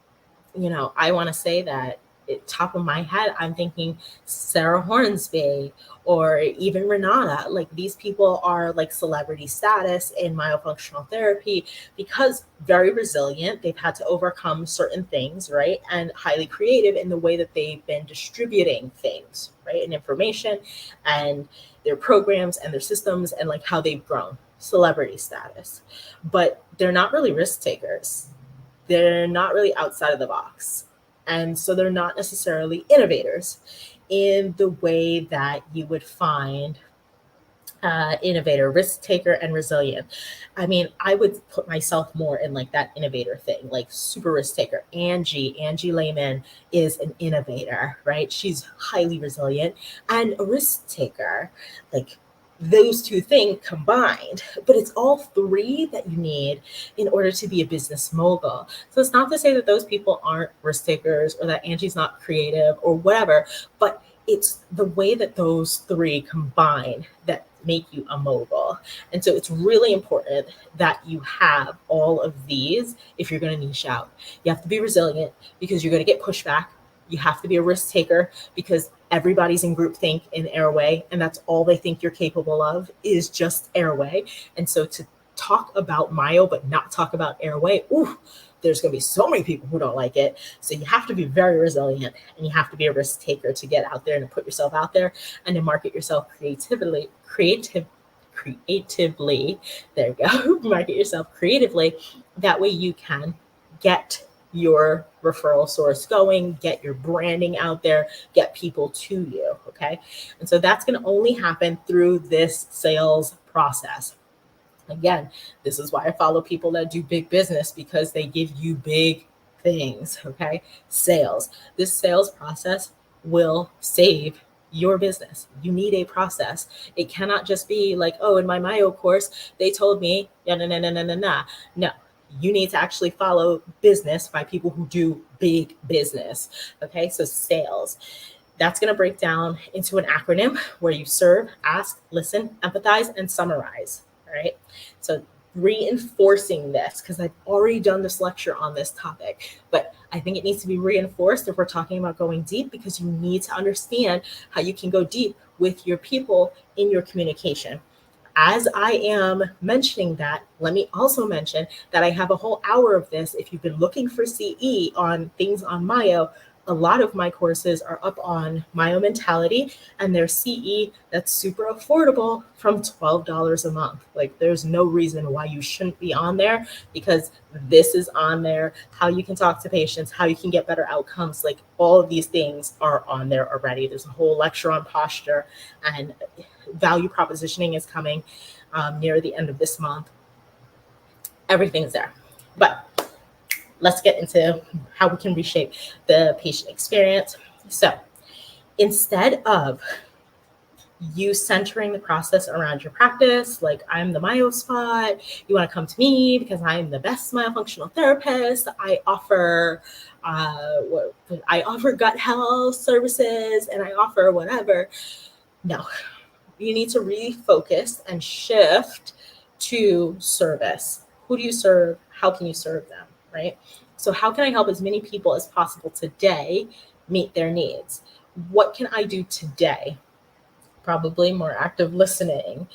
I want to say that top of my head, I'm thinking Sarah Hornsby or even Renata. Like these people are like celebrity status in myofunctional therapy because very resilient. They've had to overcome certain things, right? And highly creative in the way that they've been distributing things, right? And information and their programs and their systems and like how they've grown celebrity status. But they're not really risk takers, they're not really outside of the box. And so they're not necessarily innovators in the way that you would find innovator, risk taker, and resilient. I mean, I would put myself more in like that innovator thing, like super risk taker. Angie Lehman is an innovator, right? She's highly resilient and a risk taker. Like those two things combined, but it's all three that you need in order to be a business mogul. So it's not to say that those people aren't risk takers or that Angie's not creative or whatever, but it's the way that those three combine that make you a mogul. And so it's really important that you have all of these if you're going to niche out. You have to be resilient because you're going to get pushback. You have to be a risk taker because everybody's in groupthink in Airway, and that's all they think you're capable of is just Airway. And so to talk about Myo but not talk about Airway, there's going to be so many people who don't like it. So you have to be very resilient and you have to be a risk taker to get out there and to put yourself out there and to market yourself creatively. There you go. Market yourself creatively. That way you can get your referral source going, get your branding out there, get people to you. Okay. And so that's going to only happen through this sales process. Again, this is why I follow people that do big business, because they give you big things. Okay. Sales. This sales process will save your business. You need a process. It cannot just be like, oh, in my Myo course, they told me, No, you need to actually follow business by people who do big business. Okay. So sales. That's going to break down into an acronym where you serve, ask, listen, empathize, and summarize. All right. So reinforcing this, because I've already done this lecture on this topic, but I think it needs to be reinforced if we're talking about going deep, because you need to understand how you can go deep with your people in your communication. As I am mentioning that, let me also mention that I have a whole hour of this. If you've been looking for CE on things on Myo, a lot of my courses are up on Myo Mentality, and there's CE that's super affordable from $12 a month. Like there's no reason why you shouldn't be on there, because this is on there. How you can talk to patients, how you can get better outcomes, like all of these things are on there already. There's a whole lecture on posture, and value propositioning is coming near the end of this month. Everything's there. But let's get into how we can reshape the patient experience. So instead of you centering the process around your practice, like I'm the Myo spot, you want to come to me because I'm the best myofunctional therapist. I offer gut health services and I offer whatever. No, you need to refocus and shift to service. Who do you serve? How can you serve them, right? So how can I help as many people as possible today meet their needs? What can I do today? Probably more active listening,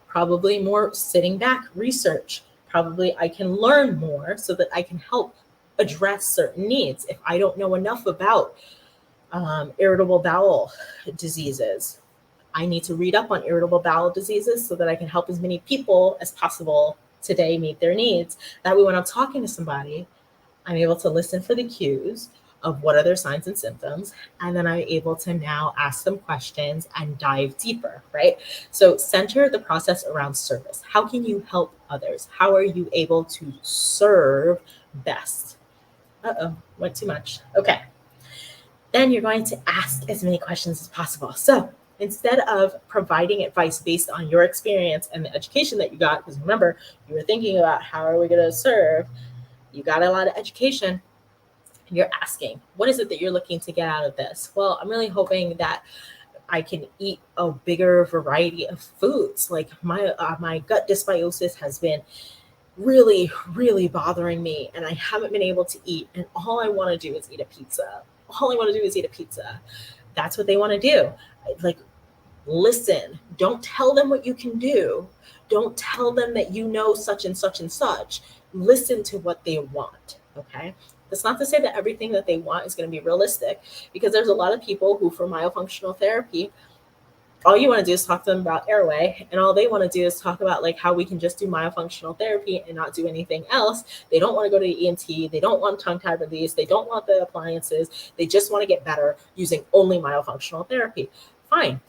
probably more sitting back research. Probably I can learn more so that I can help address certain needs. If I don't know enough about irritable bowel diseases, I need to read up on irritable bowel diseases so that I can help as many people as possible today meet their needs. That way, when I'm talking to somebody, I'm able to listen for the cues of what are their signs and symptoms, and then I'm able to now ask them questions and dive deeper, right? So center the process around service. How can you help others? How are you able to serve best? Went too much. Okay. Then you're going to ask as many questions as possible. So instead of providing advice based on your experience and the education that you got, because remember, you were thinking about how are we going to serve, you got a lot of education. You're asking, what is it that you're looking to get out of this? Well, I'm really hoping that I can eat a bigger variety of foods. Like my gut dysbiosis has been really, really bothering me, and I haven't been able to eat. And all I want to do is eat a pizza. All I want to do is eat a pizza. That's what they want to do. Like, listen. Don't tell them what you can do. Don't tell them that you know such and such and such. Listen to what they want. Okay. That's not to say that everything that they want is going to be realistic, because there's a lot of people who, for myofunctional therapy, all you want to do is talk to them about Airway, and all they want to do is talk about like how we can just do myofunctional therapy and not do anything else. They don't want to go to the ENT. They don't want tongue tie release. They don't want the appliances. They just want to get better using only myofunctional therapy. Fine.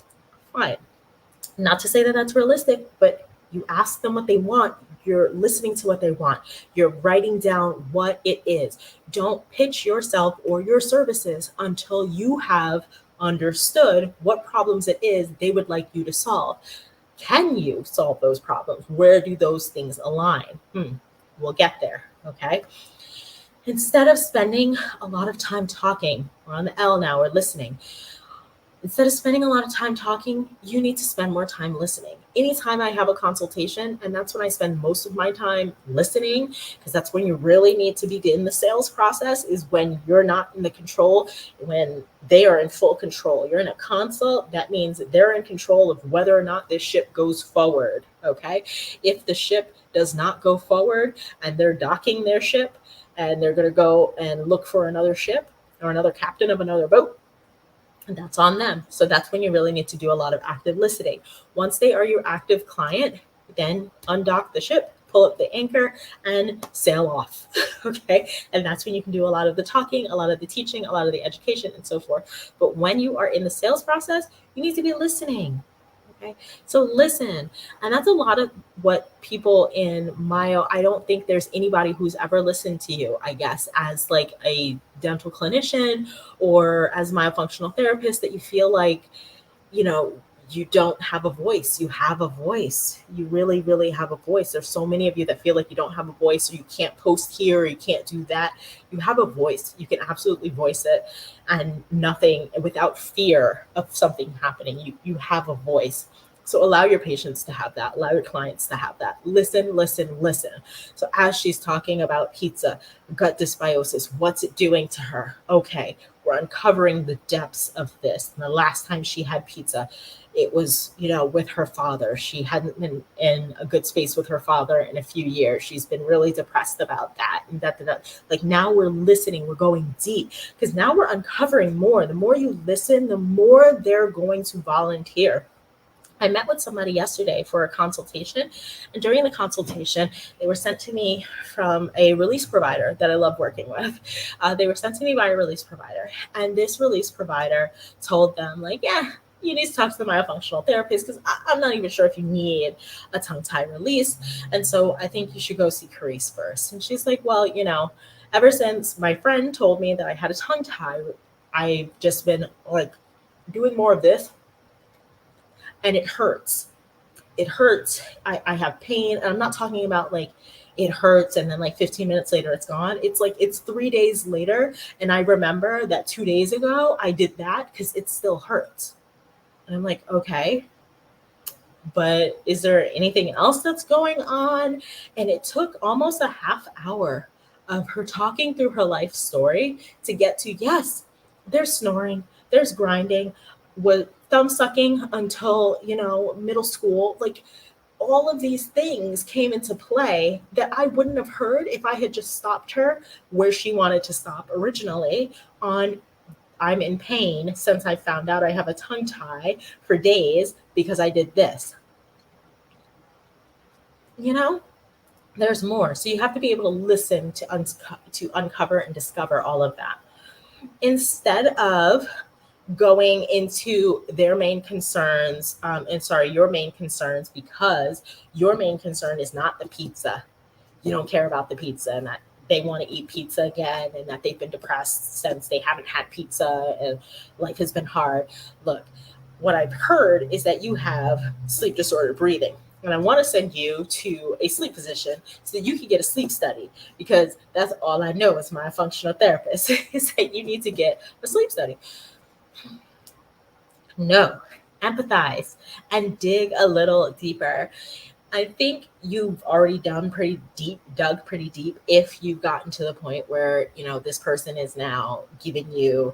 Not to say that that's realistic, but you ask them what they want. You're listening to what they want. You're writing down what it is. Don't pitch yourself or your services until you have understood what problems it is they would like you to solve. Can you solve those problems? Where do those things align? We'll get there, okay? Instead of spending a lot of time talking, we're on the L now, we're listening. Instead of spending a lot of time talking, you need to spend more time listening. Anytime I have a consultation, and that's when I spend most of my time listening, because that's when you really need to be in the sales process, is when you're not in the control, when they are in full control. You're in a consult, that means that they're in control of whether or not this ship goes forward, okay? If the ship does not go forward and they're docking their ship and they're going to go and look for another ship or another captain of another boat, and that's on them. So that's when you really need to do a lot of active listening. Once they are your active client, then undock the ship, pull up the anchor, and sail off. Okay. And that's when you can do a lot of the talking, a lot of the teaching, a lot of the education, and so forth. But when you are in the sales process, you need to be listening. Okay. So listen. And that's a lot of what people in Myo, I don't think there's anybody who's ever listened to you, I guess, as like a dental clinician or as a myofunctional therapist, that you feel like, you know, you don't have a voice. You have a voice. You really, really have a voice. There's so many of you that feel like you don't have a voice, or you can't post here, or you can't do that. You have a voice. You can absolutely voice it, and nothing, without fear of something happening. You have a voice. So allow your patients to have that. Allow your clients to have that. Listen, listen, listen. So as she's talking about pizza, gut dysbiosis, what's it doing to her? Okay, we're uncovering the depths of this. And the last time she had pizza, it was, with her father. She hadn't been in a good space with her father in a few years. She's been really depressed about that. And that. Like, now we're listening, we're going deep, because now we're uncovering more. The more you listen, the more they're going to volunteer. I met with somebody yesterday for a consultation, and during the consultation, they were sent to me from a release provider that I love working with. They were sent to me by a release provider, and this release provider told them, like, yeah, you need to talk to the myofunctional therapist, because I'm not even sure if you need a tongue tie release. And so I think you should go see Carice first. And she's like, well, ever since my friend told me that I had a tongue tie, I've just been like doing more of this. And it hurts. It hurts. I have pain. And I'm not talking about like it hurts and then like 15 minutes later it's gone. It's like it's 3 days later. And I remember that 2 days ago I did that because it still hurts. And I'm like, okay, but is there anything else that's going on? And it took almost a half hour of her talking through her life story to get to, yes, there's snoring, there's grinding, with thumb sucking until, middle school. Like, all of these things came into play that I wouldn't have heard if I had just stopped her where she wanted to stop originally on, I'm in pain since I found out I have a tongue tie for days because I did this. There's more. So you have to be able to listen to uncover and discover all of that. Instead of going into their main concerns, your main concerns, because your main concern is not the pizza. You don't care about the pizza and that they want to eat pizza again and that they've been depressed since they haven't had pizza and life has been hard. Look, what I've heard is that you have sleep disordered breathing. And I want to send you to a sleep physician so that you can get a sleep study, because that's all I know as my functional therapist is that you need to get a sleep study. No, empathize and dig a little deeper. I think you've already dug pretty deep if you've gotten to the point where, this person is now giving you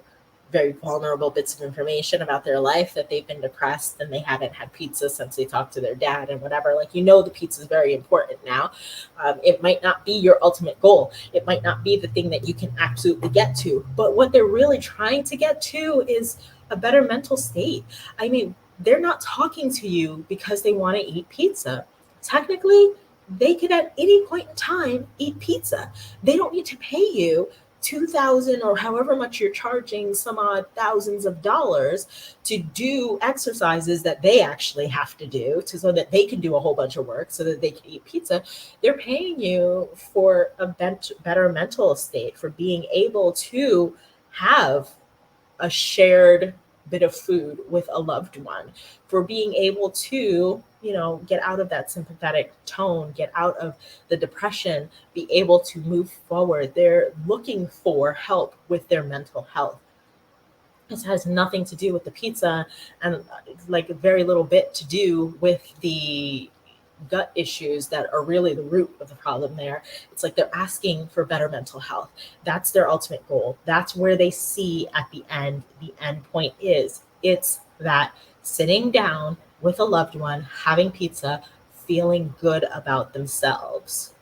very vulnerable bits of information about their life, that they've been depressed and they haven't had pizza since they talked to their dad and whatever. Like, the pizza is very important now. It might not be your ultimate goal. It might not be the thing that you can absolutely get to. But what they're really trying to get to is a better mental state. I mean, they're not talking to you because they want to eat pizza. Technically, they could at any point in time eat pizza. They don't need to pay you $2,000 or however much you're charging, some odd thousands of dollars, to do exercises that they actually have to do so that they can do a whole bunch of work so that they can eat pizza. They're paying you for a better mental state, for being able to have a shared bit of food with a loved one, for being able to, get out of that sympathetic tone, get out of the depression, be able to move forward. They're looking for help with their mental health. This has nothing to do with the pizza, and like very little bit to do with the gut issues that are really the root of the problem there. It's like they're asking for better mental health. That's their ultimate goal. That's where they see at the end point is. It's that sitting down with a loved one, having pizza, feeling good about themselves.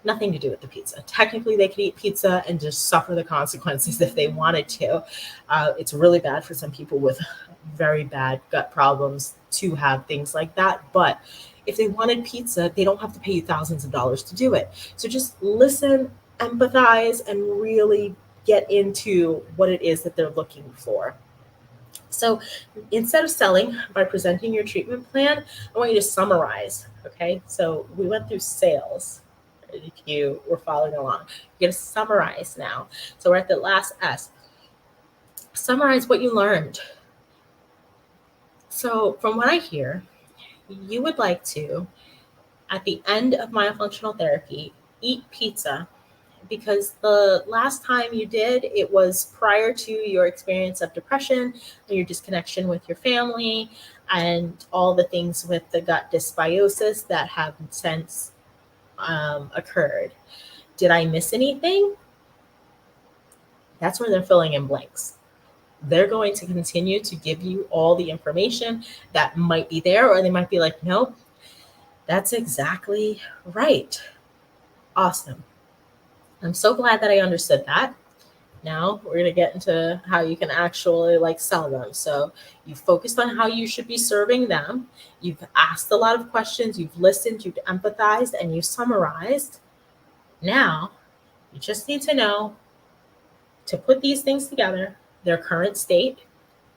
Nothing to do with the pizza. Technically, they could eat pizza and just suffer the consequences if they wanted to. It's really bad for some people with very bad gut problems to have things like that. But if they wanted pizza, they don't have to pay you thousands of dollars to do it. So just listen, empathize, and really get into what it is that they're looking for. So instead of selling by presenting your treatment plan, I want you to summarize. Okay, so we went through sales. If you were following along, you're going to summarize now. So we're at the last S. Summarize what you learned. So from what I hear, you would like to, at the end of myofunctional therapy, eat pizza, because the last time you did, it was prior to your experience of depression and your disconnection with your family and all the things with the gut dysbiosis that have since occurred. Did I miss anything? That's where they're filling in blanks. They're going to continue to give you all the information that might be there, or they might be like, nope, that's exactly right. Awesome. I'm so glad that I understood that. Now we're going to get into how you can actually sell them. So you've focused on how you should be serving them. You've asked a lot of questions. You've listened, you've empathized, and you've summarized. Now you just need to know to put these things together: their current state,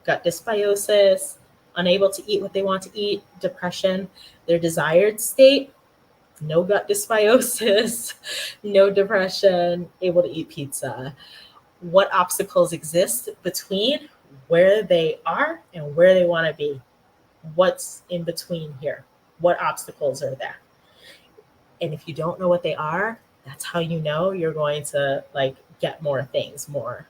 gut dysbiosis, unable to eat what they want to eat, depression; their desired state, no gut dysbiosis, no depression, able to eat pizza. What obstacles exist between where they are and where they want to be? What's in between here? What obstacles are there? And if you don't know what they are, that's how you know you're going to get more things, more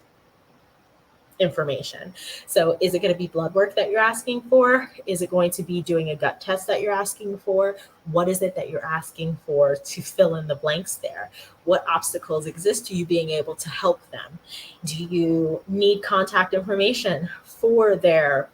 information. So is it going to be blood work that you're asking for? Is it going to be doing a gut test that you're asking for? What is it that you're asking for to fill in the blanks there? What obstacles exist to you being able to help them? Do you need contact information for their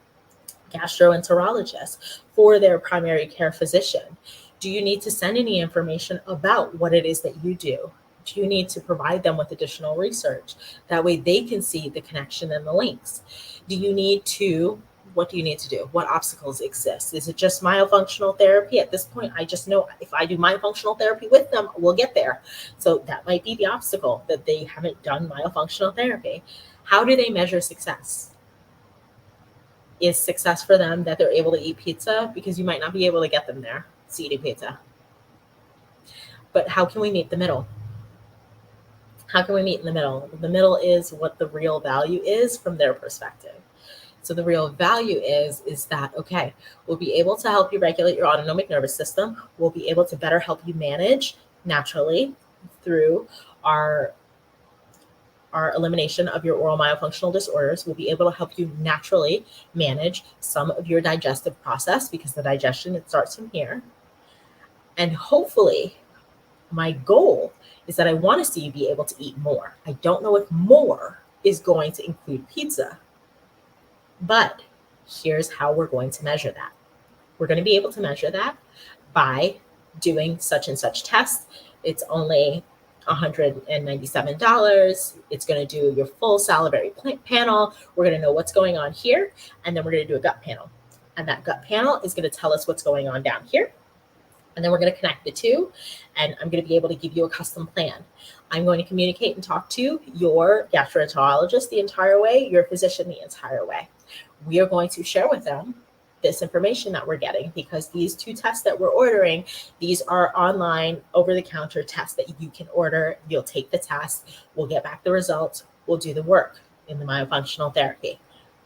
gastroenterologist, for their primary care physician? Do you need to send any information about what it is that you do? Do you need to provide them with additional research? That way they can see the connection and the links. Do you need to, what do you need to do? What obstacles exist? Is it just myofunctional therapy? At this point, I just know if I do myofunctional therapy with them, we'll get there. So that might be the obstacle, that they haven't done myofunctional therapy. How do they measure success? Is success for them that they're able to eat pizza? Because you might not be able to get them there to eating pizza. But how can we meet the middle? How can we meet in the middle? The middle is what the real value is from their perspective. So the real value is that, okay, we'll be able to help you regulate your autonomic nervous system. We'll be able to better help you manage naturally through our elimination of your oral myofunctional disorders. We'll be able to help you naturally manage some of your digestive process, because the digestion, it starts from here. And hopefully, my goal is that I want to see you be able to eat more. I don't know if more is going to include pizza, but here's how we're going to measure that. We're going to be able to measure that by doing such and such tests. It's only $197. It's going to do your full salivary panel. We're going to know what's going on here, and then we're going to do a gut panel. And that gut panel is going to tell us what's going on down here. And then we're going to connect the two, and I'm going to be able to give you a custom plan. I'm going to communicate and talk to your gastroenterologist the entire way, your physician the entire way. We are going to share with them this information that we're getting, because these two tests that we're ordering, these are online over-the-counter tests that you can order. You'll take the test. We'll get back the results. We'll do the work in the myofunctional therapy.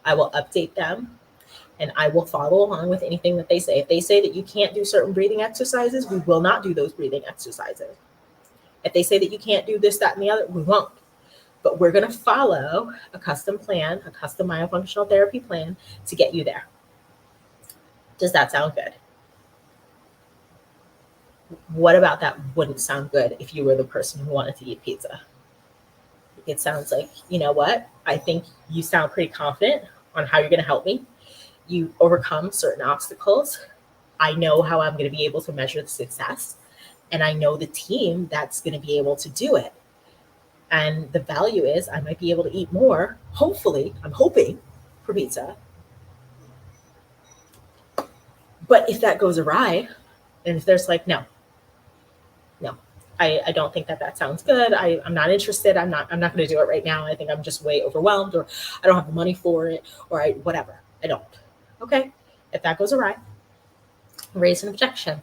I will update them, and I will follow along with anything that they say. If they say that you can't do certain breathing exercises, we will not do those breathing exercises. If they say that you can't do this, that, and the other, we won't. But we're going to follow a custom plan, a custom myofunctional therapy plan to get you there. Does that sound good? What about that wouldn't sound good if you were the person who wanted to eat pizza? It sounds like, you know what? I think you sound pretty confident on how you're going to help me. You overcome certain obstacles. I know how I'm going to be able to measure the success, and I know the team that's going to be able to do it. And the value is I might be able to eat more. Hopefully, I'm hoping for pizza. But if that goes awry, and if there's like, no, I don't think that sounds good. I'm not interested. I'm not going to do it right now. I think I'm just way overwhelmed, or I don't have the money for it, or whatever. I don't. Okay, if that goes awry, raise an objection.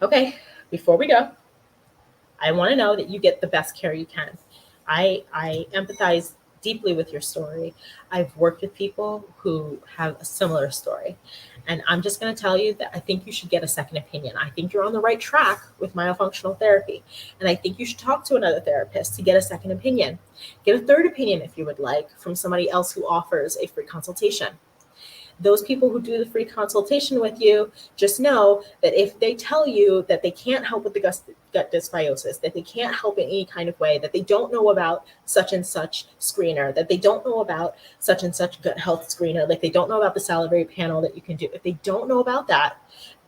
Okay, before we go, I want to know that you get the best care you can. I empathize deeply with your story. I've worked with people who have a similar story. And I'm just going to tell you that I think you should get a second opinion. I think you're on the right track with myofunctional therapy. And I think you should talk to another therapist to get a second opinion. Get a third opinion if you would like from somebody else who offers a free consultation. Those people who do the free consultation with you, just know that if they tell you that they can't help with the gut dysbiosis, that they can't help in any kind of way, that they don't know about such and such screener, that they don't know about such and such gut health screener, like they don't know about the salivary panel that you can do, if they don't know about that,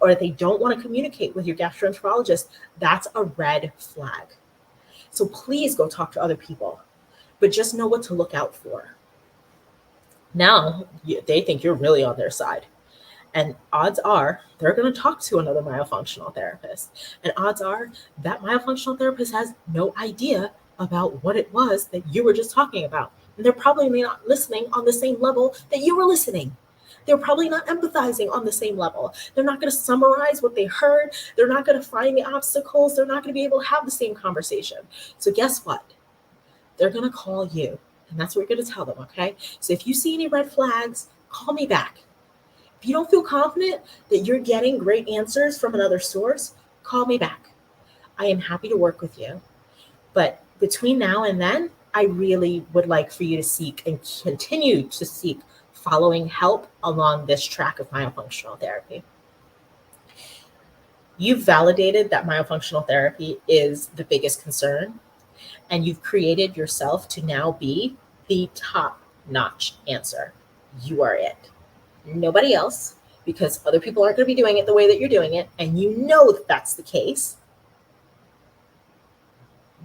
or if they don't want to communicate with your gastroenterologist, that's a red flag. So please go talk to other people, but just know what to look out for. Now they think you're really on their side. And odds are they're going to talk to another myofunctional therapist. And odds are that myofunctional therapist has no idea about what it was that you were just talking about. And they're probably not listening on the same level that you were listening. They're probably not empathizing on the same level. They're not going to summarize what they heard. They're not going to find the obstacles. They're not going to be able to have the same conversation. So guess what? They're going to call you. And that's what you're going to tell them, okay? So if you see any red flags, call me back. If you don't feel confident that you're getting great answers from another source, call me back. I am happy to work with you. But between now and then, I really would like for you to seek and continue to seek following help along this track of myofunctional therapy. You've validated that myofunctional therapy is the biggest concern, and you've created yourself to now be the top-notch answer. You are it. Nobody else, because other people aren't going to be doing it the way that you're doing it, and you know that that's the case.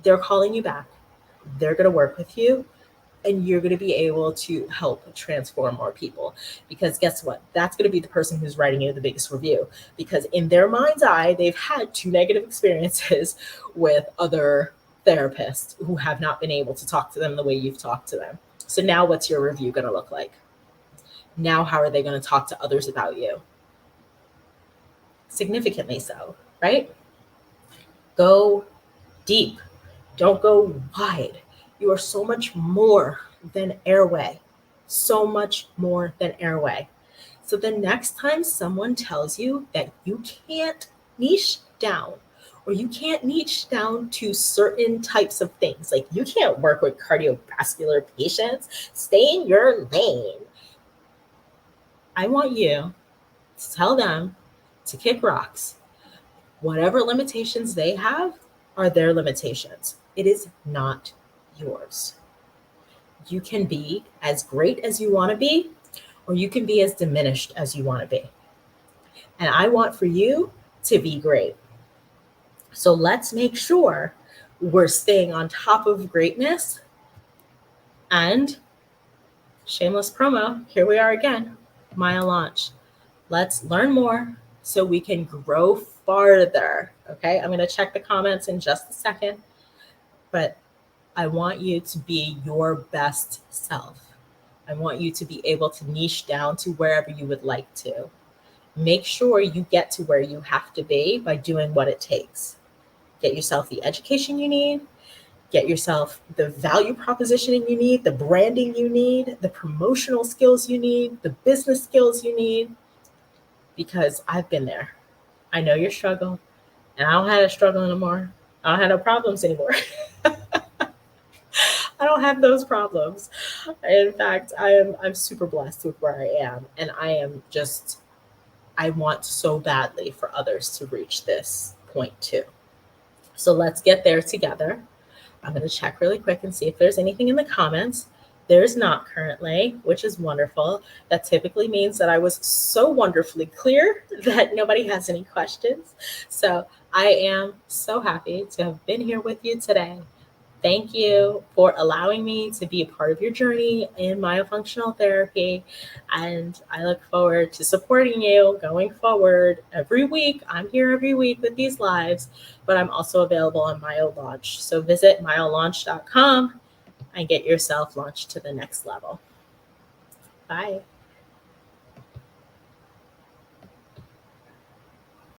They're calling you back. They're going to work with you, and you're going to be able to help transform more people. Because guess what? That's going to be the person who's writing you the biggest review. Because in their mind's eye, they've had 2 negative experiences with other therapists who have not been able to talk to them the way you've talked to them. So now what's your review going to look like? Now how are they going to talk to others about you? Significantly so, right? Go deep. Don't go wide. You are so much more than Airway. So much more than Airway. So the next time someone tells you that you can't niche down, or you can't niche down to certain types of things, like you can't work with cardiovascular patients, stay in your lane. I want you to tell them to kick rocks. Whatever limitations they have are their limitations. It is not yours. You can be as great as you want to be, or you can be as diminished as you want to be. And I want for you to be great. So let's make sure we're staying on top of greatness. And shameless promo, here we are again, Myo Launch. Let's learn more so we can grow farther. Okay, I'm going to check the comments in just a second, but I want you to be your best self. I want you to be able to niche down to wherever you would like to. Make sure you get to where you have to be by doing what it takes. Get yourself the education you need. Get yourself the value propositioning you need, the branding you need, the promotional skills you need, the business skills you need, because I've been there. I know your struggle, and I don't have a struggle anymore. I don't have no problems anymore. I don't have those problems. In fact, I'm super blessed with where I am, and I want so badly for others to reach this point too. So let's get there together. I'm going to check really quick and see if there's anything in the comments. There's not currently, which is wonderful. That typically means that I was so wonderfully clear that nobody has any questions. So I am so happy to have been here with you today. Thank you for allowing me to be a part of your journey in myofunctional therapy. And I look forward to supporting you going forward every week. I'm here every week with these lives, but I'm also available on Myo Launch. So visit myolaunch.com and get yourself launched to the next level. Bye.